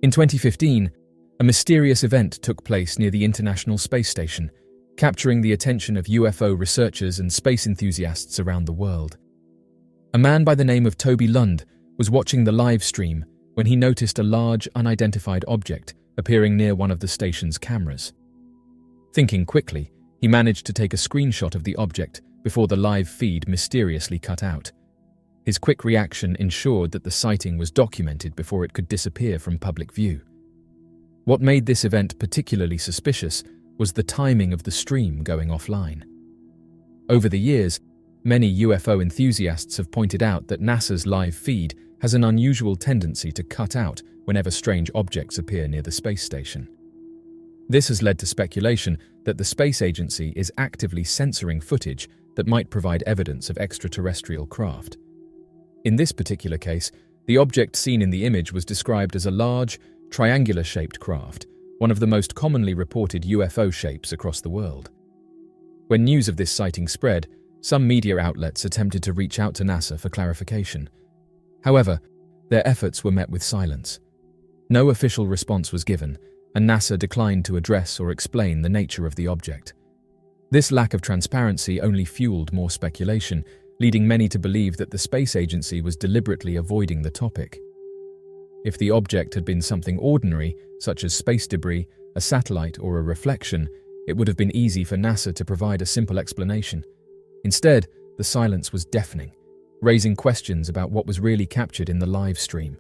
In 2015, a mysterious event took place near the International Space Station, capturing the attention of UFO researchers and space enthusiasts around the world. A man by the name of Toby Lundh was watching the live stream when he noticed a large, unidentified object appearing near one of the station's cameras. Thinking quickly, he managed to take a screenshot of the object before the live feed mysteriously cut out. His quick reaction ensured that the sighting was documented before it could disappear from public view. What made this event particularly suspicious was the timing of the stream going offline. Over the years, many UFO enthusiasts have pointed out that NASA's live feed has an unusual tendency to cut out whenever strange objects appear near the space station. This has led to speculation that the space agency is actively censoring footage that might provide evidence of extraterrestrial craft. In this particular case, the object seen in the image was described as a large, triangular-shaped craft, one of the most commonly reported UFO shapes across the world. When news of this sighting spread, some media outlets attempted to reach out to NASA for clarification. However, their efforts were met with silence. No official response was given, and NASA declined to address or explain the nature of the object. This lack of transparency only fueled more speculation, leading many to believe that the space agency was deliberately avoiding the topic. If the object had been something ordinary, such as space debris, a satellite, or a reflection, it would have been easy for NASA to provide a simple explanation. Instead, the silence was deafening, raising questions about what was really captured in the live stream.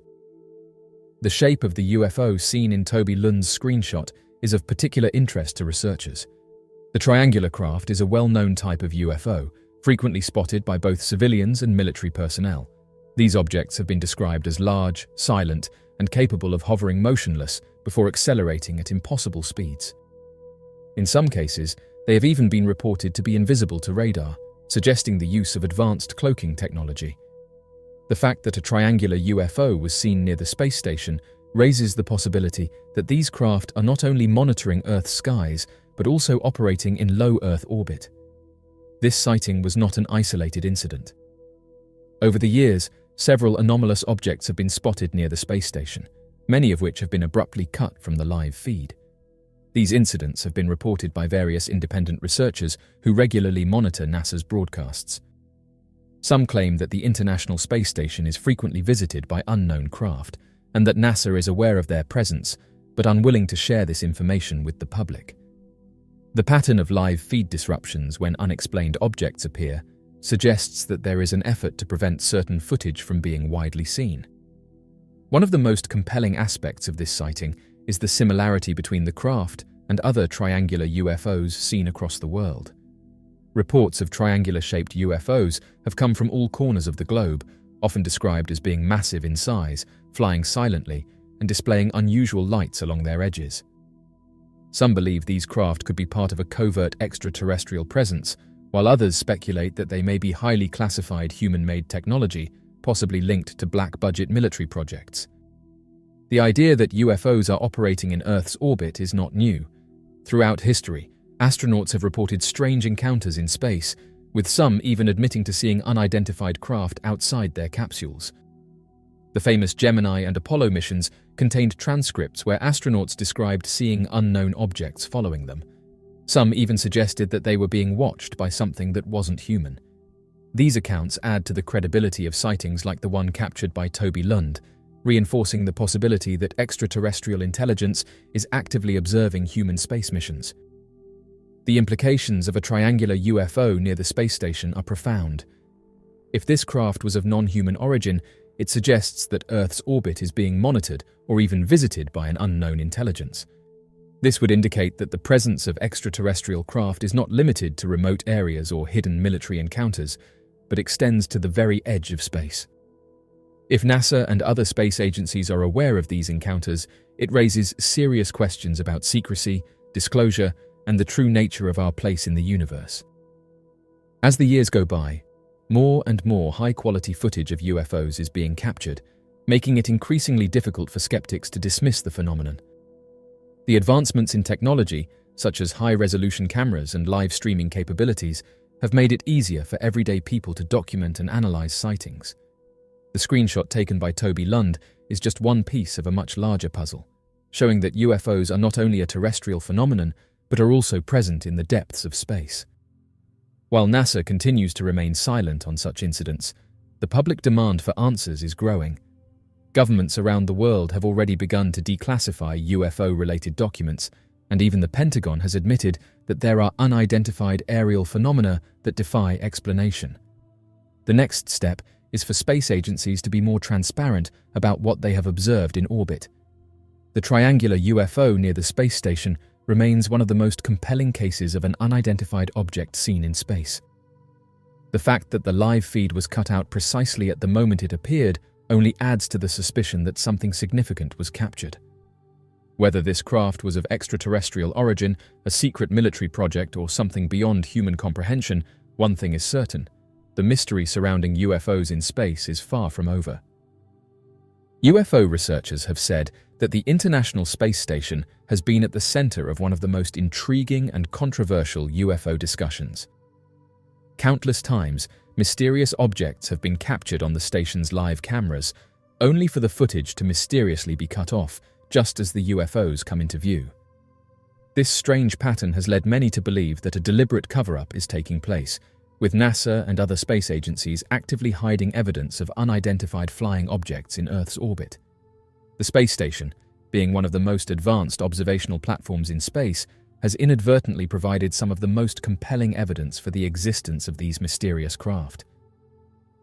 The shape of the UFO seen in Toby Lundh's screenshot is of particular interest to researchers. The triangular craft is a well-known type of UFO, frequently spotted by both civilians and military personnel. These objects have been described as large, silent, and capable of hovering motionless before accelerating at impossible speeds. In some cases, they have even been reported to be invisible to radar, suggesting the use of advanced cloaking technology. The fact that a triangular UFO was seen near the space station raises the possibility that these craft are not only monitoring Earth's skies, but also operating in low Earth orbit. This sighting was not an isolated incident. Over the years, several anomalous objects have been spotted near the space station, many of which have been abruptly cut from the live feed. These incidents have been reported by various independent researchers who regularly monitor NASA's broadcasts. Some claim that the International Space Station is frequently visited by unknown craft, and that NASA is aware of their presence, but unwilling to share this information with the public. The pattern of live feed disruptions when unexplained objects appear suggests that there is an effort to prevent certain footage from being widely seen. One of the most compelling aspects of this sighting is the similarity between the craft and other triangular UFOs seen across the world. Reports of triangular-shaped UFOs have come from all corners of the globe, often described as being massive in size, flying silently, and displaying unusual lights along their edges. Some believe these craft could be part of a covert extraterrestrial presence, while others speculate that they may be highly classified human-made technology, possibly linked to black-budget military projects. The idea that UFOs are operating in Earth's orbit is not new. Throughout history, astronauts have reported strange encounters in space, with some even admitting to seeing unidentified craft outside their capsules. The famous Gemini and Apollo missions contained transcripts where astronauts described seeing unknown objects following them. Some even suggested that they were being watched by something that wasn't human. These accounts add to the credibility of sightings like the one captured by Toby Lundh, reinforcing the possibility that extraterrestrial intelligence is actively observing human space missions. The implications of a triangular UFO near the space station are profound. If this craft was of non-human origin, it suggests that Earth's orbit is being monitored or even visited by an unknown intelligence. This would indicate that the presence of extraterrestrial craft is not limited to remote areas or hidden military encounters, but extends to the very edge of space. If NASA and other space agencies are aware of these encounters, it raises serious questions about secrecy, disclosure, and the true nature of our place in the universe. As the years go by, more and more high-quality footage of UFOs is being captured, making it increasingly difficult for skeptics to dismiss the phenomenon. The advancements in technology, such as high-resolution cameras and live streaming capabilities, have made it easier for everyday people to document and analyze sightings. The screenshot taken by Toby Lundh is just one piece of a much larger puzzle, showing that UFOs are not only a terrestrial phenomenon, but are also present in the depths of space. While NASA continues to remain silent on such incidents, the public demand for answers is growing. Governments around the world have already begun to declassify UFO-related documents, and even the Pentagon has admitted that there are unidentified aerial phenomena that defy explanation. The next step is for space agencies to be more transparent about what they have observed in orbit. The triangular UFO near the space station remains one of the most compelling cases of an unidentified object seen in space. The fact that the live feed was cut out precisely at the moment it appeared only adds to the suspicion that something significant was captured. Whether this craft was of extraterrestrial origin, a secret military project, or something beyond human comprehension, one thing is certain: the mystery surrounding UFOs in space is far from over. UFO researchers have said that the International Space Station has been at the center of one of the most intriguing and controversial UFO discussions. Countless times, mysterious objects have been captured on the station's live cameras, only for the footage to mysteriously be cut off just as the UFOs come into view. This strange pattern has led many to believe that a deliberate cover-up is taking place, with NASA and other space agencies actively hiding evidence of unidentified flying objects in Earth's orbit. The space station, being one of the most advanced observational platforms in space, has inadvertently provided some of the most compelling evidence for the existence of these mysterious craft.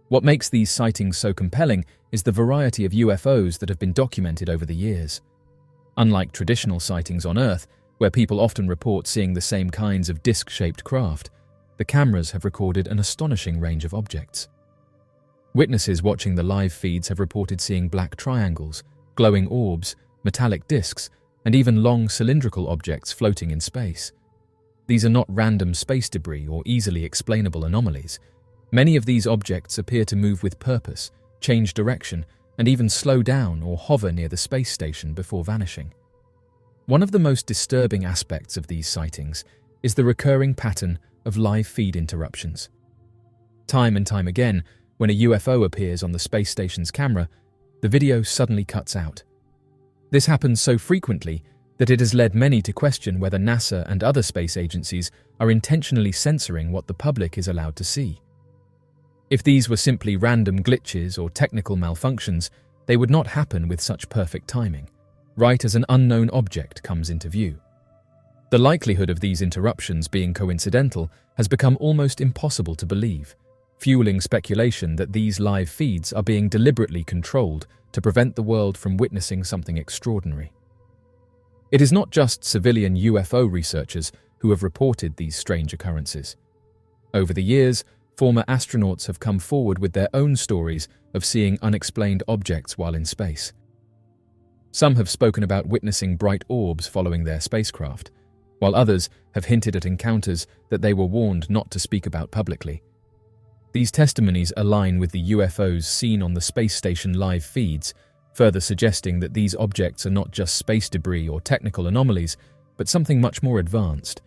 What makes these sightings so compelling is the variety of UFOs that have been documented over the years. Unlike traditional sightings on Earth, where people often report seeing the same kinds of disc-shaped craft, the cameras have recorded an astonishing range of objects. Witnesses watching the live feeds have reported seeing black triangles, glowing orbs, metallic discs, and even long cylindrical objects floating in space. These are not random space debris or easily explainable anomalies. Many of these objects appear to move with purpose, change direction, and even slow down or hover near the space station before vanishing. One of the most disturbing aspects of these sightings is the recurring pattern of live feed interruptions. Time and time again, when a UFO appears on the space station's camera, the video suddenly cuts out. This happens so frequently that it has led many to question whether NASA and other space agencies are intentionally censoring what the public is allowed to see. If these were simply random glitches or technical malfunctions, they would not happen with such perfect timing, right as an unknown object comes into view. The likelihood of these interruptions being coincidental has become almost impossible to believe, fueling speculation that these live feeds are being deliberately controlled to prevent the world from witnessing something extraordinary. It is not just civilian UFO researchers who have reported these strange occurrences. Over the years, former astronauts have come forward with their own stories of seeing unexplained objects while in space. Some have spoken about witnessing bright orbs following their spacecraft, while others have hinted at encounters that they were warned not to speak about publicly. These testimonies align with the UFOs seen on the space station live feeds, further suggesting that these objects are not just space debris or technical anomalies, but something much more advanced.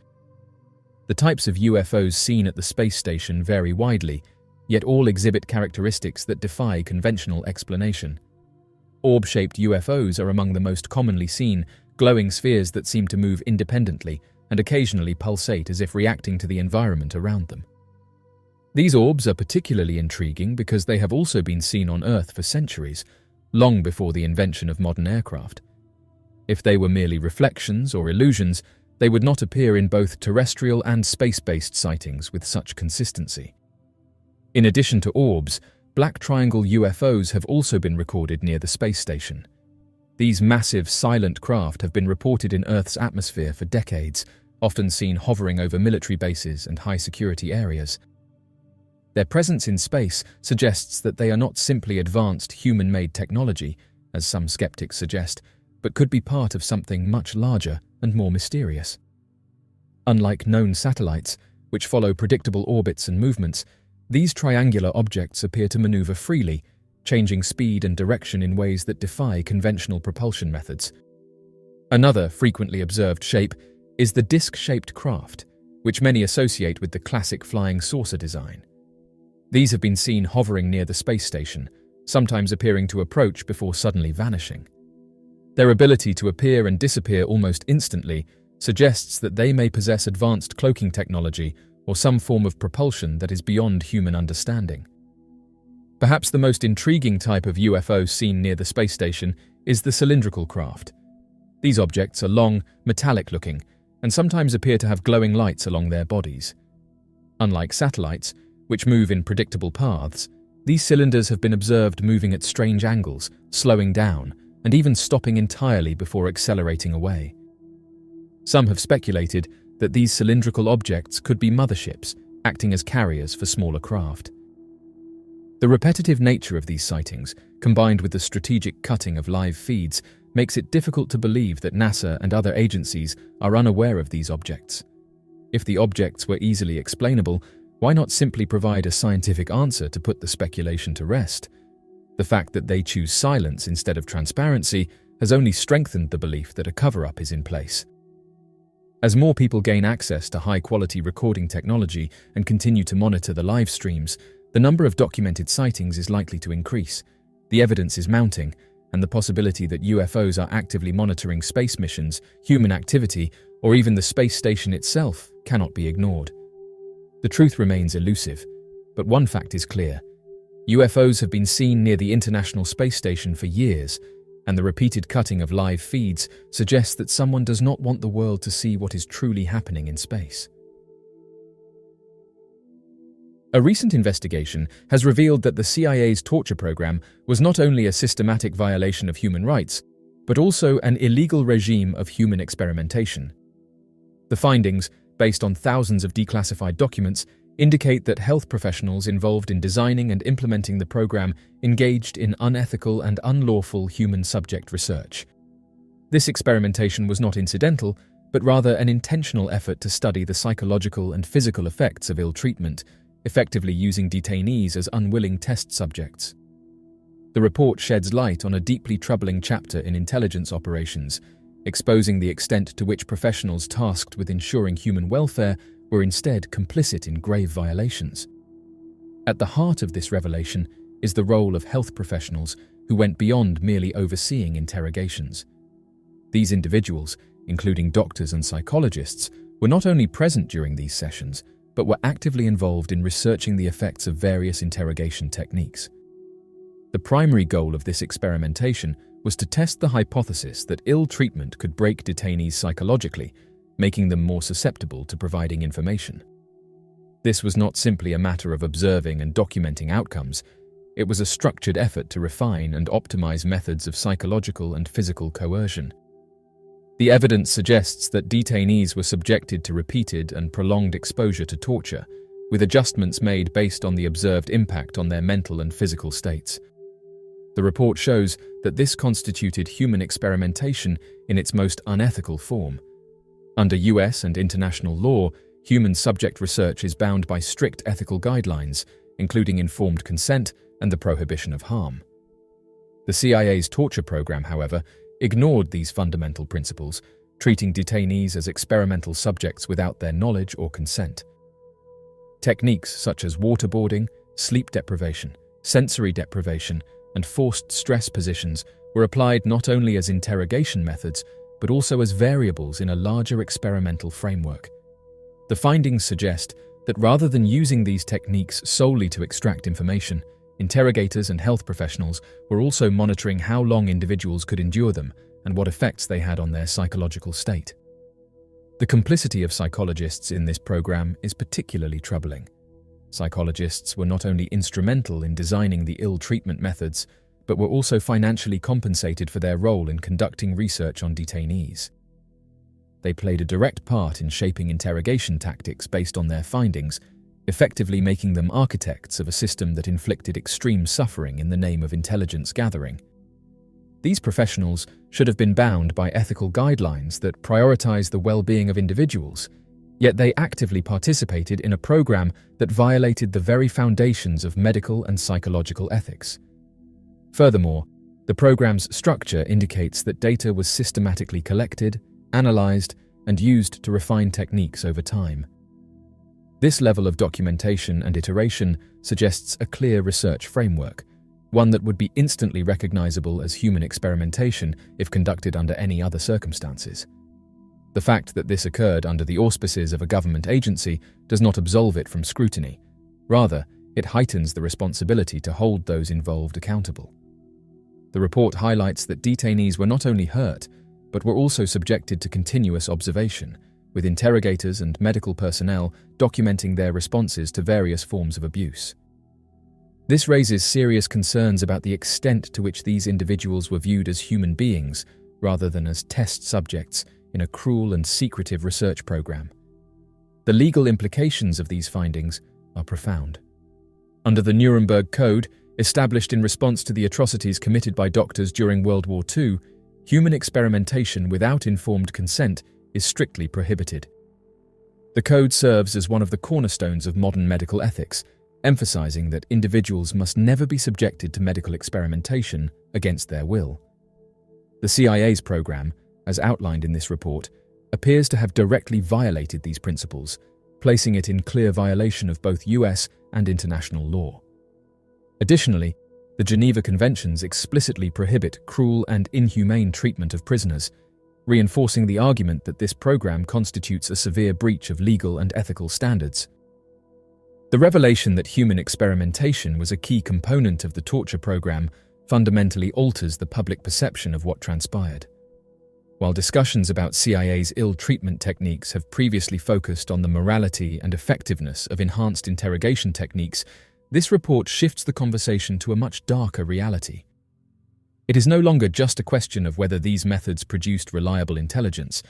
The types of UFOs seen at the space station vary widely, yet all exhibit characteristics that defy conventional explanation. Orb-shaped UFOs are among the most commonly seen, glowing spheres that seem to move independently and occasionally pulsate as if reacting to the environment around them. These orbs are particularly intriguing because they have also been seen on Earth for centuries, long before the invention of modern aircraft. If they were merely reflections or illusions, they would not appear in both terrestrial and space-based sightings with such consistency. In addition to orbs, black triangle UFOs have also been recorded near the space station. These massive, silent craft have been reported in Earth's atmosphere for decades, often seen hovering over military bases and high-security areas. Their presence in space suggests that they are not simply advanced human-made technology, as some skeptics suggest, but could be part of something much larger and more mysterious. Unlike known satellites, which follow predictable orbits and movements, these triangular objects appear to maneuver freely, changing speed and direction in ways that defy conventional propulsion methods. Another frequently observed shape is the disc-shaped craft, which many associate with the classic flying saucer design. These have been seen hovering near the space station, sometimes appearing to approach before suddenly vanishing. Their ability to appear and disappear almost instantly suggests that they may possess advanced cloaking technology or some form of propulsion that is beyond human understanding. Perhaps the most intriguing type of UFO seen near the space station is the cylindrical craft. These objects are long, metallic-looking, and sometimes appear to have glowing lights along their bodies. Unlike satellites, which move in predictable paths, these cylinders have been observed moving at strange angles, slowing down, and even stopping entirely before accelerating away. Some have speculated that these cylindrical objects could be motherships, acting as carriers for smaller craft. The repetitive nature of these sightings, combined with the strategic cutting of live feeds, makes it difficult to believe that NASA and other agencies are unaware of these objects. If the objects were easily explainable, why not simply provide a scientific answer to put the speculation to rest? The fact that they choose silence instead of transparency has only strengthened the belief that a cover-up is in place. As more people gain access to high-quality recording technology and continue to monitor the live streams, the number of documented sightings is likely to increase. The evidence is mounting, and the possibility that UFOs are actively monitoring space missions, human activity, or even the space station itself cannot be ignored. The truth remains elusive, but one fact is clear. UFOs have been seen near the International Space Station for years, and the repeated cutting of live feeds suggests that someone does not want the world to see what is truly happening in space. A recent investigation has revealed that the CIA's torture program was not only a systematic violation of human rights, but also an illegal regime of human experimentation. The findings, based on thousands of declassified documents, indicate that health professionals involved in designing and implementing the program engaged in unethical and unlawful human subject research. This experimentation was not incidental, but rather an intentional effort to study the psychological and physical effects of ill treatment, effectively using detainees as unwilling test subjects. The report sheds light on a deeply troubling chapter in intelligence operations, exposing the extent to which professionals tasked with ensuring human welfare were instead complicit in grave violations. At the heart of this revelation is the role of health professionals who went beyond merely overseeing interrogations. These individuals, including doctors and psychologists, were not only present during these sessions, but were actively involved in researching the effects of various interrogation techniques. The primary goal of this experimentation was to test the hypothesis that ill treatment could break detainees psychologically, making them more susceptible to providing information. This was not simply a matter of observing and documenting outcomes. It was a structured effort to refine and optimize methods of psychological and physical coercion. The evidence suggests that detainees were subjected to repeated and prolonged exposure to torture, with adjustments made based on the observed impact on their mental and physical states. The report shows that this constituted human experimentation in its most unethical form. Under US and international law, human subject research is bound by strict ethical guidelines, including informed consent and the prohibition of harm. The CIA's torture program, however, ignored these fundamental principles, treating detainees as experimental subjects without their knowledge or consent. Techniques such as waterboarding, sleep deprivation, sensory deprivation, and forced stress positions were applied not only as interrogation methods, but also as variables in a larger experimental framework. The findings suggest that rather than using these techniques solely to extract information, interrogators and health professionals were also monitoring how long individuals could endure them and what effects they had on their psychological state. The complicity of psychologists in this program is particularly troubling. Psychologists were not only instrumental in designing the ill treatment methods, but were also financially compensated for their role in conducting research on detainees. They played a direct part in shaping interrogation tactics based on their findings, effectively making them architects of a system that inflicted extreme suffering in the name of intelligence gathering. These professionals should have been bound by ethical guidelines that prioritize the well-being of individuals, yet they actively participated in a program that violated the very foundations of medical and psychological ethics. Furthermore, the program's structure indicates that data was systematically collected, analyzed, and used to refine techniques over time. This level of documentation and iteration suggests a clear research framework, one that would be instantly recognizable as human experimentation if conducted under any other circumstances. The fact that this occurred under the auspices of a government agency does not absolve it from scrutiny. Rather, it heightens the responsibility to hold those involved accountable. The report highlights that detainees were not only hurt, but were also subjected to continuous observation, with interrogators and medical personnel documenting their responses to various forms of abuse. This raises serious concerns about the extent to which these individuals were viewed as human beings rather than as test subjects in a cruel and secretive research program. The legal implications of these findings are profound. Under the Nuremberg Code, established in response to the atrocities committed by doctors during World War II, human experimentation without informed consent is strictly prohibited. The code serves as one of the cornerstones of modern medical ethics, emphasizing that individuals must never be subjected to medical experimentation against their will. The CIA's program, as outlined in this report, appears to have directly violated these principles, placing it in clear violation of both US and international law. Additionally, the Geneva Conventions explicitly prohibit cruel and inhumane treatment of prisoners, reinforcing the argument that this program constitutes a severe breach of legal and ethical standards. The revelation that human experimentation was a key component of the torture program fundamentally alters the public perception of what transpired. While discussions about CIA's ill-treatment techniques have previously focused on the morality and effectiveness of enhanced interrogation techniques, this report shifts the conversation to a much darker reality. It is no longer just a question of whether these methods produced reliable intelligence.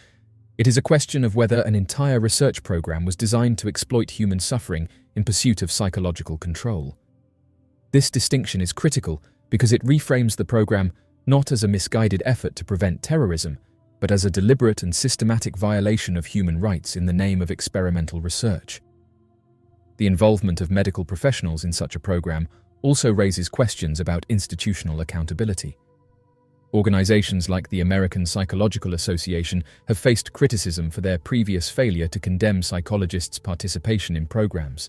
It is a question of whether an entire research program was designed to exploit human suffering in pursuit of psychological control. This distinction is critical because it reframes the program not as a misguided effort to prevent terrorism, but as a deliberate and systematic violation of human rights in the name of experimental research. The involvement of medical professionals in such a program also raises questions about institutional accountability. Organizations like the American Psychological Association have faced criticism for their previous failure to condemn psychologists' participation in programs.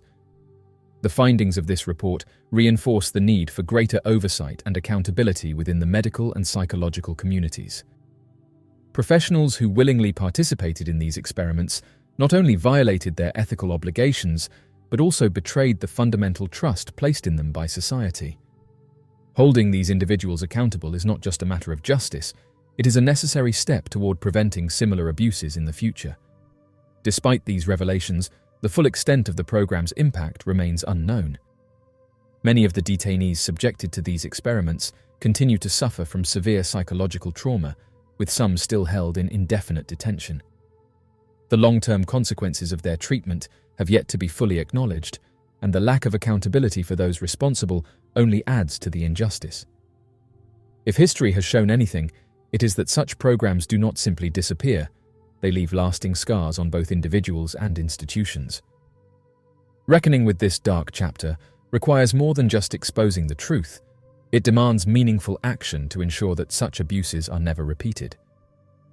The findings of this report reinforce the need for greater oversight and accountability within the medical and psychological communities. Professionals who willingly participated in these experiments not only violated their ethical obligations, but also betrayed the fundamental trust placed in them by society. Holding these individuals accountable is not just a matter of justice, it is a necessary step toward preventing similar abuses in the future. Despite these revelations, the full extent of the program's impact remains unknown. Many of the detainees subjected to these experiments continue to suffer from severe psychological trauma, with some still held in indefinite detention. The long-term consequences of their treatment have yet to be fully acknowledged, and the lack of accountability for those responsible only adds to the injustice. If history has shown anything, it is that such programs do not simply disappear, they leave lasting scars on both individuals and institutions. Reckoning with this dark chapter requires more than just exposing the truth. It demands meaningful action to ensure that such abuses are never repeated.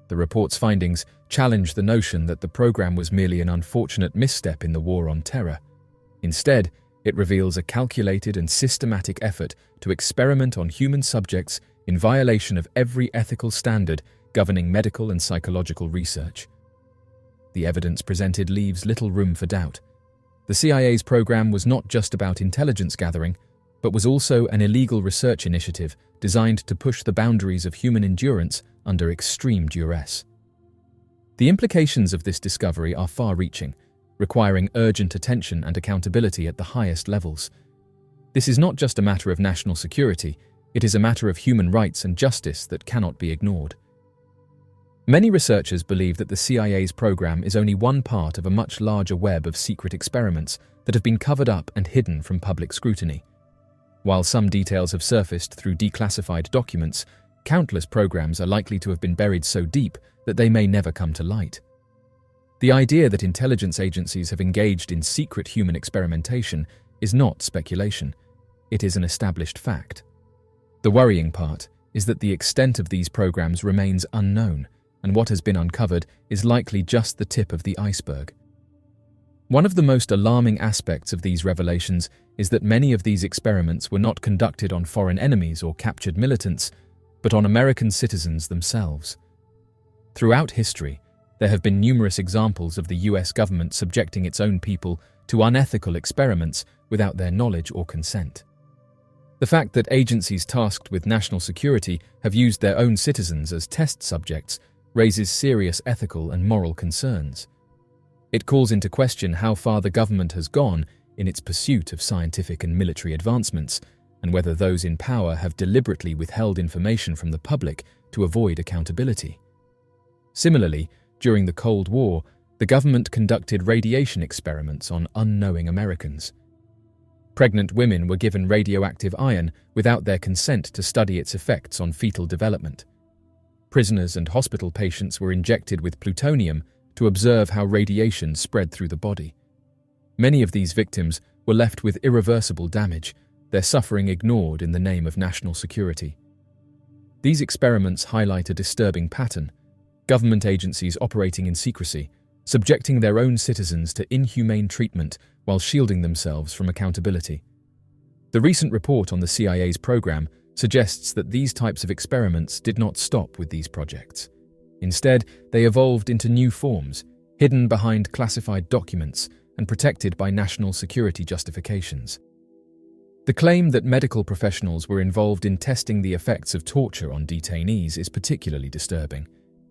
The report's findings challenge the notion that the program was merely an unfortunate misstep in the war on terror. Instead, it reveals a calculated and systematic effort to experiment on human subjects in violation of every ethical standard governing medical and psychological research. The evidence presented leaves little room for doubt. The CIA's program was not just about intelligence gathering, but was also an illegal research initiative designed to push the boundaries of human endurance under extreme duress. The implications of this discovery are far-reaching, requiring urgent attention and accountability at the highest levels. This is not just a matter of national security, it is a matter of human rights and justice that cannot be ignored. Many researchers believe that the CIA's program is only one part of a much larger web of secret experiments that have been covered up and hidden from public scrutiny. While some details have surfaced through declassified documents, countless programs are likely to have been buried so deep that they may never come to light. The idea that intelligence agencies have engaged in secret human experimentation is not speculation. It is an established fact. The worrying part is that the extent of these programs remains unknown, and what has been uncovered is likely just the tip of the iceberg. One of the most alarming aspects of these revelations is that many of these experiments were not conducted on foreign enemies or captured militants, but on American citizens themselves. Throughout history, there have been numerous examples of the US government subjecting its own people to unethical experiments without their knowledge or consent. The fact that agencies tasked with national security have used their own citizens as test subjects raises serious ethical and moral concerns. It calls into question how far the government has gone in its pursuit of scientific and military advancements, and whether those in power have deliberately withheld information from the public to avoid accountability. Similarly, during the Cold War, the government conducted radiation experiments on unknowing Americans. Pregnant women were given radioactive iron without their consent to study its effects on fetal development. Prisoners and hospital patients were injected with plutonium to observe how radiation spread through the body. Many of these victims were left with irreversible damage, their suffering ignored in the name of national security. These experiments highlight a disturbing pattern: government agencies operating in secrecy, subjecting their own citizens to inhumane treatment while shielding themselves from accountability. The recent report on the CIA's program suggests that these types of experiments did not stop with these projects. Instead, they evolved into new forms, hidden behind classified documents and protected by national security justifications. The claim that medical professionals were involved in testing the effects of torture on detainees is particularly disturbing.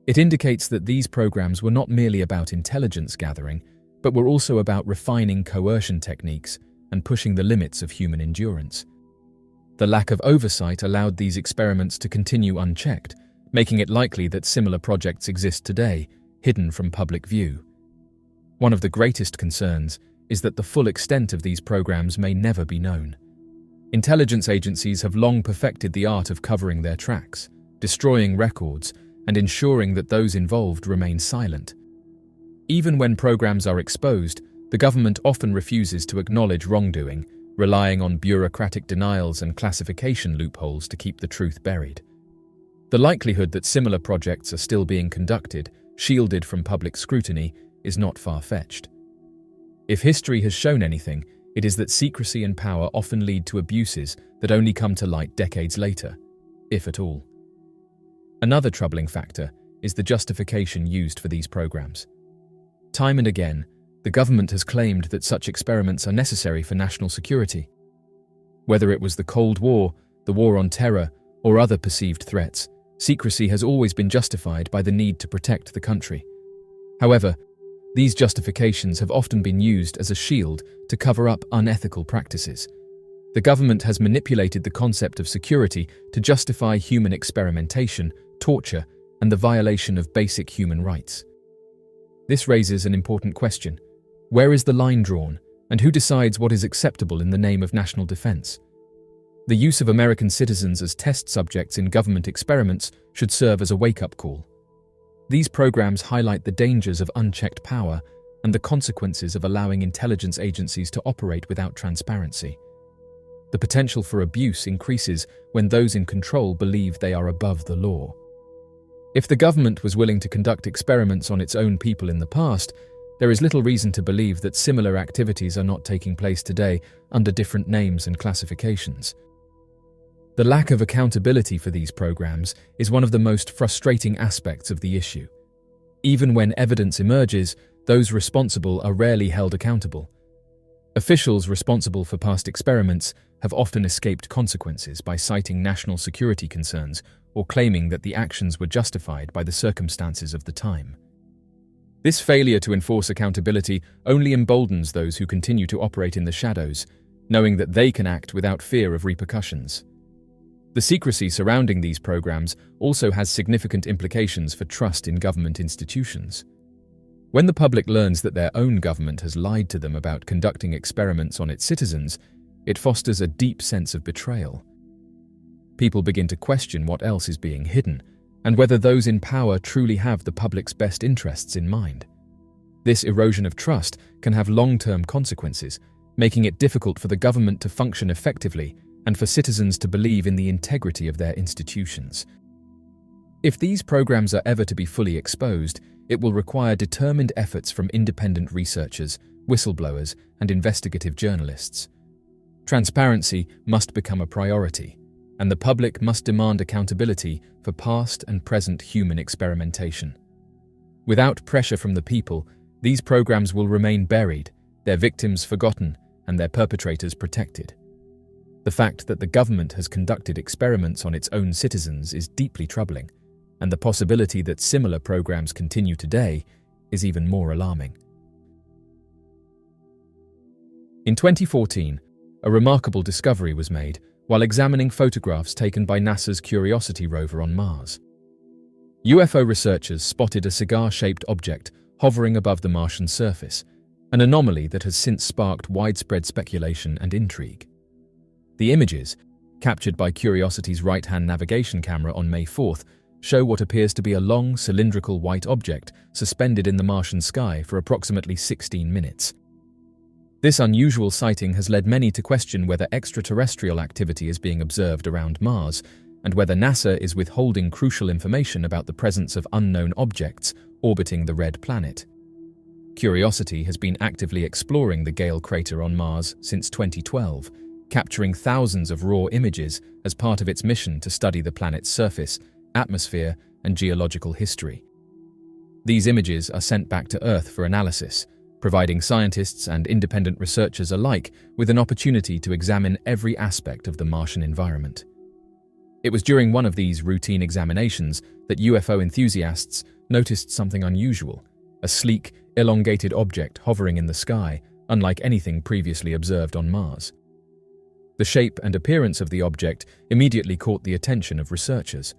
It indicates that these programs were not merely about intelligence gathering, but were also about refining coercion techniques and pushing the limits of human endurance. The lack of oversight allowed these experiments to continue unchecked, making it likely that similar projects exist today, hidden from public view. One of the greatest concerns is that the full extent of these programs may never be known. Intelligence agencies have long perfected the art of covering their tracks, destroying records, and ensuring that those involved remain silent. Even when programs are exposed, the government often refuses to acknowledge wrongdoing, relying on bureaucratic denials and classification loopholes to keep the truth buried. The likelihood that similar projects are still being conducted, shielded from public scrutiny, is not far-fetched. If history has shown anything, it is that secrecy and power often lead to abuses that only come to light decades later, if at all. Another troubling factor is the justification used for these programs. Time and again, the government has claimed that such experiments are necessary for national security. Whether it was the Cold War, the War on Terror, or other perceived threats, secrecy has always been justified by the need to protect the country. However, these justifications have often been used as a shield to cover up unethical practices. The government has manipulated the concept of security to justify human experimentation, torture, and the violation of basic human rights. This raises an important question. Where is the line drawn, and who decides what is acceptable in the name of national defense? The use of American citizens as test subjects in government experiments should serve as a wake-up call. These programs highlight the dangers of unchecked power and the consequences of allowing intelligence agencies to operate without transparency. The potential for abuse increases when those in control believe they are above the law. If the government was willing to conduct experiments on its own people in the past, there is little reason to believe that similar activities are not taking place today under different names and classifications. The lack of accountability for these programs is one of the most frustrating aspects of the issue. Even when evidence emerges, those responsible are rarely held accountable. Officials responsible for past experiments have often escaped consequences by citing national security concerns or claiming that the actions were justified by the circumstances of the time. This failure to enforce accountability only emboldens those who continue to operate in the shadows, knowing that they can act without fear of repercussions. The secrecy surrounding these programs also has significant implications for trust in government institutions. When the public learns that their own government has lied to them about conducting experiments on its citizens, it fosters a deep sense of betrayal. People begin to question what else is being hidden, and whether those in power truly have the public's best interests in mind. This erosion of trust can have long-term consequences, making it difficult for the government to function effectively and for citizens to believe in the integrity of their institutions. If these programs are ever to be fully exposed, it will require determined efforts from independent researchers, whistleblowers, and investigative journalists. Transparency must become a priority, and the public must demand accountability for past and present human experimentation. Without pressure from the people, these programs will remain buried, their victims forgotten, and their perpetrators protected. The fact that the government has conducted experiments on its own citizens is deeply troubling, and the possibility that similar programs continue today is even more alarming. In 2014, a remarkable discovery was made while examining photographs taken by NASA's Curiosity rover on Mars. UFO researchers spotted a cigar-shaped object hovering above the Martian surface, an anomaly that has since sparked widespread speculation and intrigue. The images, captured by Curiosity's right-hand navigation camera on May 4th, show what appears to be a long, cylindrical white object suspended in the Martian sky for approximately 16 minutes. This unusual sighting has led many to question whether extraterrestrial activity is being observed around Mars, and whether NASA is withholding crucial information about the presence of unknown objects orbiting the red planet. Curiosity has been actively exploring the Gale crater on Mars since 2012, capturing thousands of raw images as part of its mission to study the planet's surface, atmosphere, and geological history. These images are sent back to Earth for analysis, providing scientists and independent researchers alike with an opportunity to examine every aspect of the Martian environment. It was during one of these routine examinations that UFO enthusiasts noticed something unusual, a sleek, elongated object hovering in the sky, unlike anything previously observed on Mars. The shape and appearance of the object immediately caught the attention of researchers.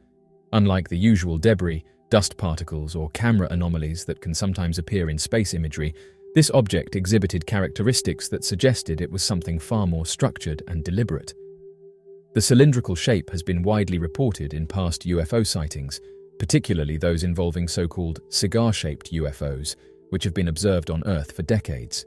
Unlike the usual debris, dust particles, or camera anomalies that can sometimes appear in space imagery, this object exhibited characteristics that suggested it was something far more structured and deliberate. The cylindrical shape has been widely reported in past UFO sightings, particularly those involving so-called cigar-shaped UFOs, which have been observed on Earth for decades.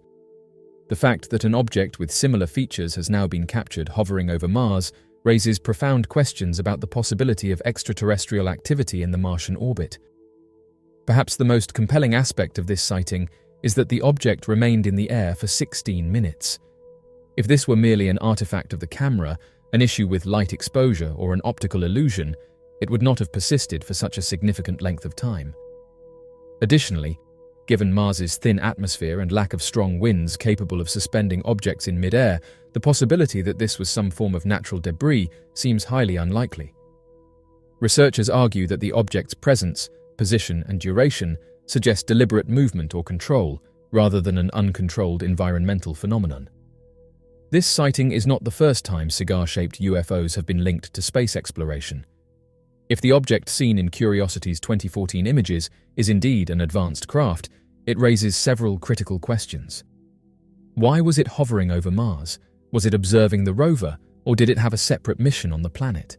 The fact that an object with similar features has now been captured hovering over Mars raises profound questions about the possibility of extraterrestrial activity in the Martian orbit. Perhaps the most compelling aspect of this sighting is that the object remained in the air for 16 minutes. If this were merely an artifact of the camera, an issue with light exposure, or an optical illusion, it would not have persisted for such a significant length of time. Additionally, given Mars's thin atmosphere and lack of strong winds capable of suspending objects in mid-air, the possibility that this was some form of natural debris seems highly unlikely. Researchers argue that the object's presence, position, and duration suggest deliberate movement or control, rather than an uncontrolled environmental phenomenon. This sighting is not the first time cigar-shaped UFOs have been linked to space exploration. If the object seen in Curiosity's 2014 images is indeed an advanced craft, it raises several critical questions. Why was it hovering over Mars? Was it observing the rover, or did it have a separate mission on the planet?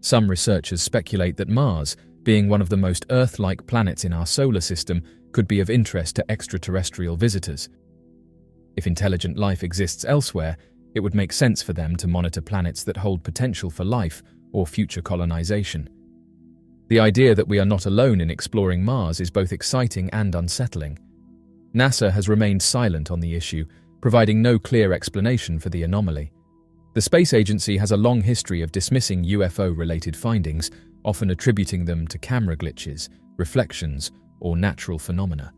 Some researchers speculate that Mars, being one of the most Earth-like planets in our solar system, could be of interest to extraterrestrial visitors. If intelligent life exists elsewhere, it would make sense for them to monitor planets that hold potential for life or future colonization. The idea that we are not alone in exploring Mars is both exciting and unsettling. NASA has remained silent on the issue, providing no clear explanation for the anomaly. The space agency has a long history of dismissing UFO-related findings, often attributing them to camera glitches, reflections, or natural phenomena.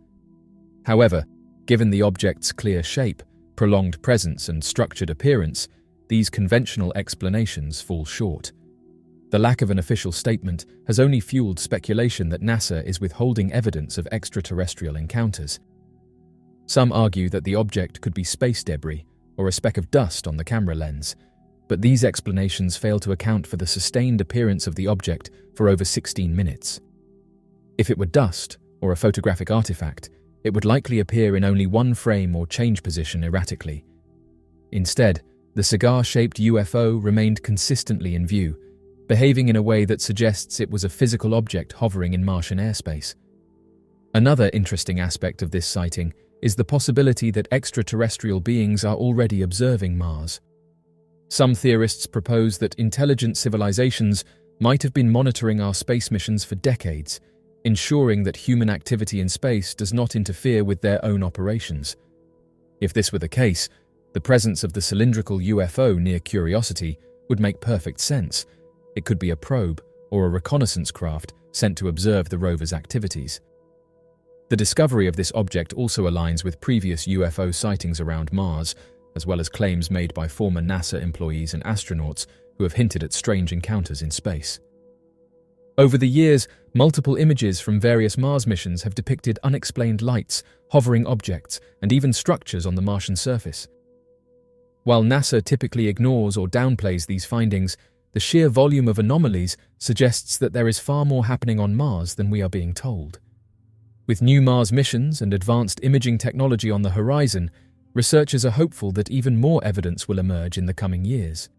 However, given the object's clear shape, prolonged presence, and structured appearance, these conventional explanations fall short. The lack of an official statement has only fueled speculation that NASA is withholding evidence of extraterrestrial encounters. Some argue that the object could be space debris or a speck of dust on the camera lens, but these explanations fail to account for the sustained appearance of the object for over 16 minutes. If it were dust or a photographic artifact, it would likely appear in only one frame or change position erratically. Instead, the cigar-shaped UFO remained consistently in view, behaving in a way that suggests it was a physical object hovering in Martian airspace. Another interesting aspect of this sighting is the possibility that extraterrestrial beings are already observing Mars. Some theorists propose that intelligent civilizations might have been monitoring our space missions for decades, ensuring that human activity in space does not interfere with their own operations. If this were the case, the presence of the cylindrical UFO near Curiosity would make perfect sense. It could be a probe or a reconnaissance craft sent to observe the rover's activities. The discovery of this object also aligns with previous UFO sightings around Mars, as well as claims made by former NASA employees and astronauts who have hinted at strange encounters in space. Over the years, multiple images from various Mars missions have depicted unexplained lights, hovering objects, and even structures on the Martian surface. While NASA typically ignores or downplays these findings, the sheer volume of anomalies suggests that there is far more happening on Mars than we are being told. With new Mars missions and advanced imaging technology on the horizon, researchers are hopeful that even more evidence will emerge in the coming years.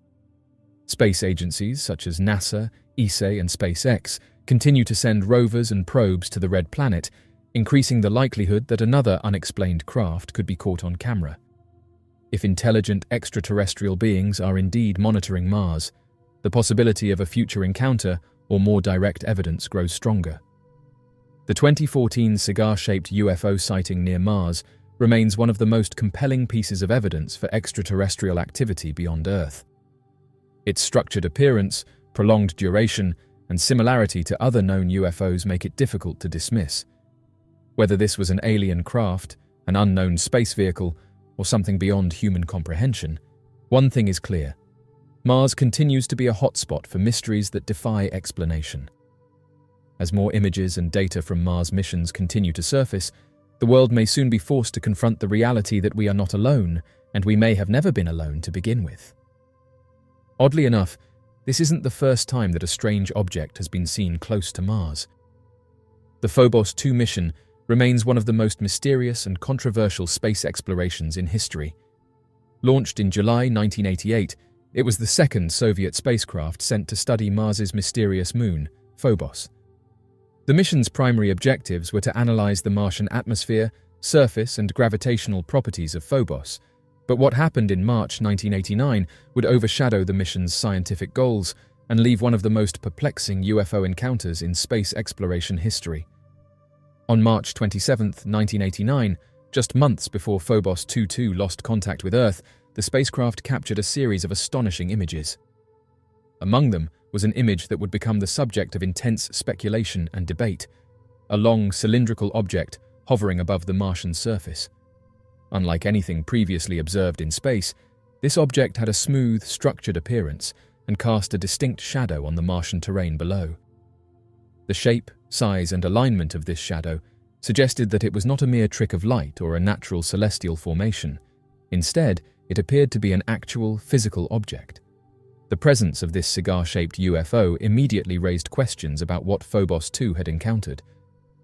Space agencies such as NASA, ESA, and SpaceX continue to send rovers and probes to the Red Planet, increasing the likelihood that another unexplained craft could be caught on camera. If intelligent extraterrestrial beings are indeed monitoring Mars, the possibility of a future encounter or more direct evidence grows stronger. The 2014 cigar-shaped UFO sighting near Mars remains one of the most compelling pieces of evidence for extraterrestrial activity beyond Earth. Its structured appearance, prolonged duration, and similarity to other known UFOs make it difficult to dismiss. Whether this was an alien craft, an unknown space vehicle, or something beyond human comprehension, one thing is clear: Mars continues to be a hotspot for mysteries that defy explanation. As more images and data from Mars missions continue to surface, the world may soon be forced to confront the reality that we are not alone, and we may have never been alone to begin with. Oddly enough, this isn't the first time that a strange object has been seen close to Mars. The Phobos II mission remains one of the most mysterious and controversial space explorations in history. Launched in July 1988, it was the second Soviet spacecraft sent to study Mars's mysterious moon, Phobos. The mission's primary objectives were to analyze the Martian atmosphere, surface, and gravitational properties of Phobos, but what happened in March 1989 would overshadow the mission's scientific goals and leave one of the most perplexing UFO encounters in space exploration history. On March 27, 1989, just months before Phobos II lost contact with Earth, the spacecraft captured a series of astonishing images. Among them was an image that would become the subject of intense speculation and debate: a long cylindrical object hovering above the Martian surface. Unlike anything previously observed in space, this object had a smooth, structured appearance and cast a distinct shadow on the Martian terrain below. The shape, size, and alignment of this shadow suggested that it was not a mere trick of light or a natural celestial formation. Instead, it appeared to be an actual, physical object. The presence of this cigar-shaped UFO immediately raised questions about what Phobos II had encountered.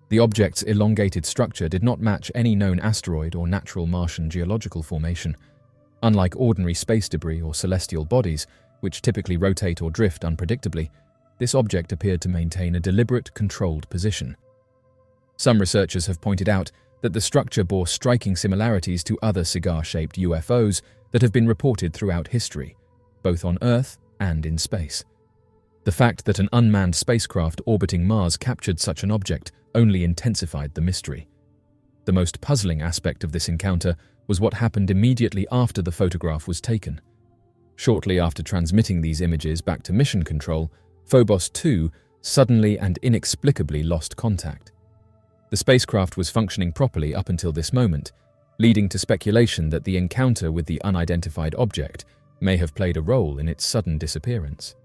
The object's elongated structure did not match any known asteroid or natural Martian geological formation. Unlike ordinary space debris or celestial bodies, which typically rotate or drift unpredictably, this object appeared to maintain a deliberate, controlled position. Some researchers have pointed out that the structure bore striking similarities to other cigar-shaped UFOs that have been reported throughout history, both on Earth and in space. The fact that an unmanned spacecraft orbiting Mars captured such an object only intensified the mystery. The most puzzling aspect of this encounter was what happened immediately after the photograph was taken. Shortly after transmitting these images back to mission control, Phobos II suddenly and inexplicably lost contact. The spacecraft was functioning properly up until this moment, leading to speculation that the encounter with the unidentified object may have played a role in its sudden disappearance.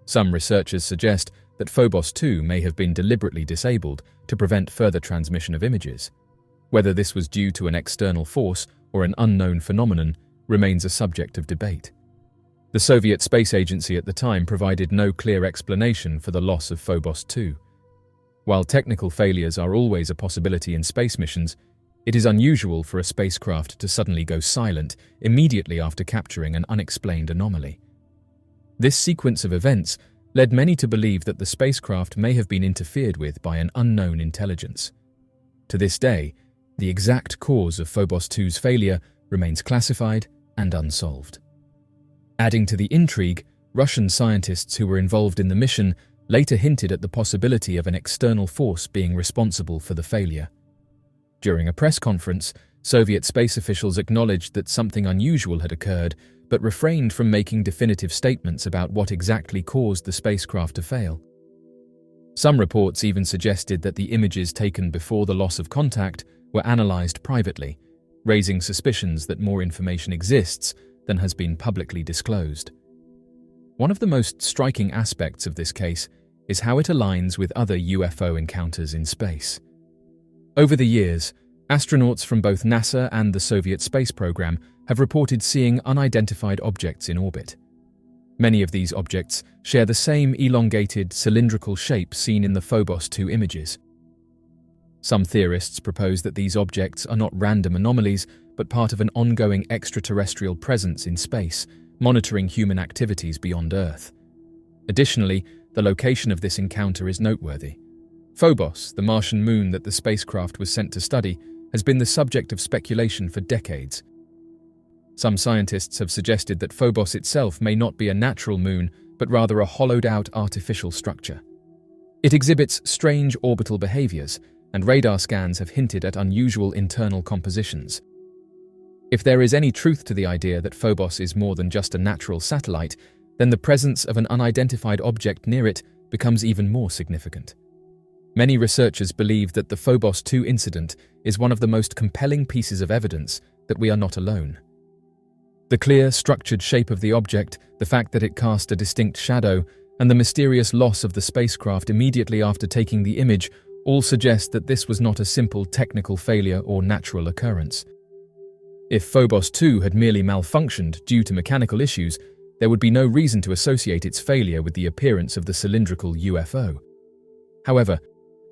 Some researchers suggest that Phobos II may have been deliberately disabled to prevent further transmission of images. Whether this was due to an external force or an unknown phenomenon remains a subject of debate. The Soviet Space Agency at the time provided no clear explanation for the loss of Phobos II. While technical failures are always a possibility in space missions, it is unusual for a spacecraft to suddenly go silent immediately after capturing an unexplained anomaly. This sequence of events led many to believe that the spacecraft may have been interfered with by an unknown intelligence. To this day, the exact cause of Phobos II's failure remains classified and unsolved. Adding to the intrigue, Russian scientists who were involved in the mission later hinted at the possibility of an external force being responsible for the failure. During a press conference, Soviet space officials acknowledged that something unusual had occurred, but refrained from making definitive statements about what exactly caused the spacecraft to fail. Some reports even suggested that the images taken before the loss of contact were analyzed privately, raising suspicions that more information exists than has been publicly disclosed. One of the most striking aspects of this case is how it aligns with other UFO encounters in space. Over the years, astronauts from both NASA and the Soviet space program have reported seeing unidentified objects in orbit. Many of these objects share the same elongated, cylindrical shape seen in the Phobos II images. Some theorists propose that these objects are not random anomalies, but part of an ongoing extraterrestrial presence in space, monitoring human activities beyond Earth. Additionally, the location of this encounter is noteworthy. Phobos, the Martian moon that the spacecraft was sent to study, has been the subject of speculation for decades. Some scientists have suggested that Phobos itself may not be a natural moon, but rather a hollowed-out artificial structure. It exhibits strange orbital behaviors, and radar scans have hinted at unusual internal compositions. If there is any truth to the idea that Phobos is more than just a natural satellite, then the presence of an unidentified object near it becomes even more significant. Many researchers believe that the Phobos II incident is one of the most compelling pieces of evidence that we are not alone. The clear, structured shape of the object, the fact that it cast a distinct shadow, and the mysterious loss of the spacecraft immediately after taking the image all suggest that this was not a simple technical failure or natural occurrence. If Phobos II had merely malfunctioned due to mechanical issues, there would be no reason to associate its failure with the appearance of the cylindrical UFO. However,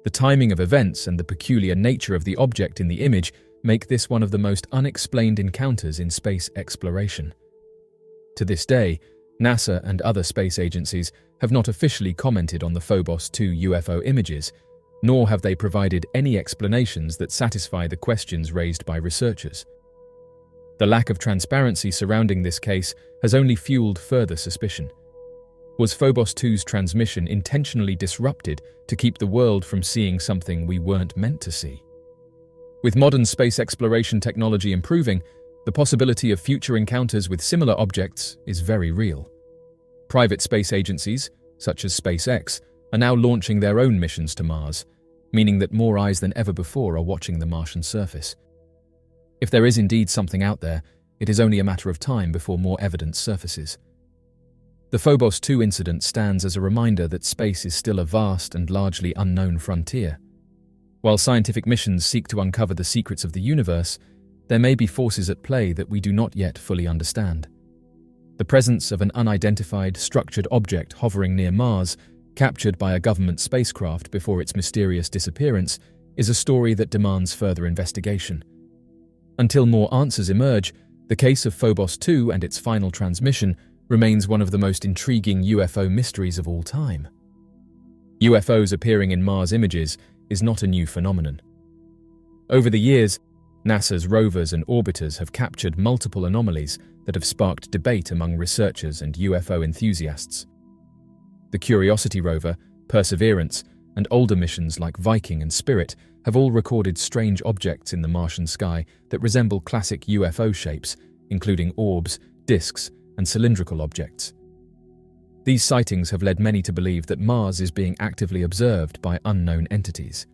the timing of events and the peculiar nature of the object in the image make this one of the most unexplained encounters in space exploration. To this day, NASA and other space agencies have not officially commented on the Phobos II UFO images, nor have they provided any explanations that satisfy the questions raised by researchers. The lack of transparency surrounding this case has only fueled further suspicion. Was Phobos II's transmission intentionally disrupted to keep the world from seeing something we weren't meant to see? With modern space exploration technology improving, the possibility of future encounters with similar objects is very real. Private space agencies, such as SpaceX, are now launching their own missions to Mars, meaning that more eyes than ever before are watching the Martian surface. If there is indeed something out there, it is only a matter of time before more evidence surfaces. The Phobos II incident stands as a reminder that space is still a vast and largely unknown frontier. While scientific missions seek to uncover the secrets of the universe, there may be forces at play that we do not yet fully understand. The presence of an unidentified, structured object hovering near Mars, captured by a government spacecraft before its mysterious disappearance, is a story that demands further investigation. Until more answers emerge, the case of Phobos II and its final transmission remains one of the most intriguing UFO mysteries of all time. UFOs appearing in Mars images is not a new phenomenon. Over the years, NASA's rovers and orbiters have captured multiple anomalies that have sparked debate among researchers and UFO enthusiasts. The Curiosity rover, Perseverance, and older missions like Viking and Spirit have all recorded strange objects in the Martian sky that resemble classic UFO shapes, including orbs, disks, and cylindrical objects. These sightings have led many to believe that Mars is being actively observed by unknown entities.